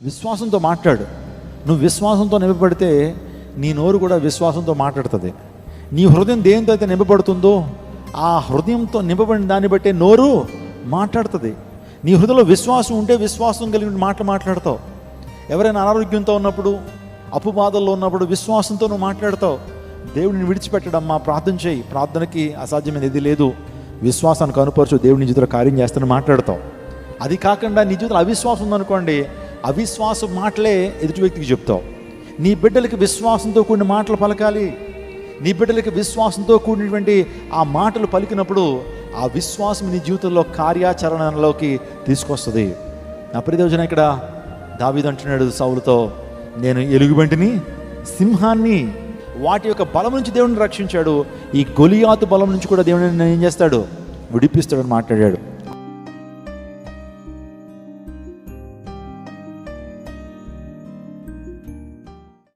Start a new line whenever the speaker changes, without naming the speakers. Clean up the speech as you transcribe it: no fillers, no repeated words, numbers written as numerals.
విశ్వాసంతో మాట్లాడు. నువ్వు విశ్వాసంతో నింపబడితే నీ నోరు కూడా విశ్వాసంతో మాట్లాడుతుంది. నీ హృదయం దేనితో అయితే నింపబడుతుందో ఆ హృదయంతో నింపబడిన దాన్ని బట్టే నోరు మాట్లాడుతుంది. నీ హృదయంలో విశ్వాసం ఉంటే విశ్వాసం కలిగిన మాటలు మాట్లాడతావు. ఎవరైనా అనారోగ్యంతో ఉన్నప్పుడు, అప్పు బాధల్లో ఉన్నప్పుడు విశ్వాసంతో నువ్వు మాట్లాడతావు. దేవుడిని విడిచిపెట్టడమ్మా, ప్రార్థన చేయి, ప్రార్థనకి అసాధ్యమైన ఏది లేదు, విశ్వాసాన్ని కనుపరచు, దేవుని జీవితంలో కార్యం చేస్తానని మాట్లాడతావు. అది కాకుండా నీ జీవితంలో అవిశ్వాసం ఉందనుకోండి, అవిశ్వాసం మాటలే ఎదుటి వ్యక్తికి చెప్తావు. నీ బిడ్డలకి విశ్వాసంతో కూడిన మాటలు పలకాలి. నీ బిడ్డలకి విశ్వాసంతో కూడినటువంటి ఆ మాటలు పలికినప్పుడు ఆ విశ్వాసం నీ జీవితంలో కార్యాచరణలోకి తీసుకొస్తుంది. నా ప్రియదేవజన, ఇక్కడ దావీదు అంటున్నాడు సౌలుతో, నేను ఎలుగుబంటిని, సింహాన్ని, వాటి యొక్క బలం నుంచి దేవుడిని రక్షించాడు. ఈ గొలియాతు బలం నుంచి కూడా దేవుడిని ఏం చేస్తాడు, విడిపిస్తాడని మాట్లాడాడు.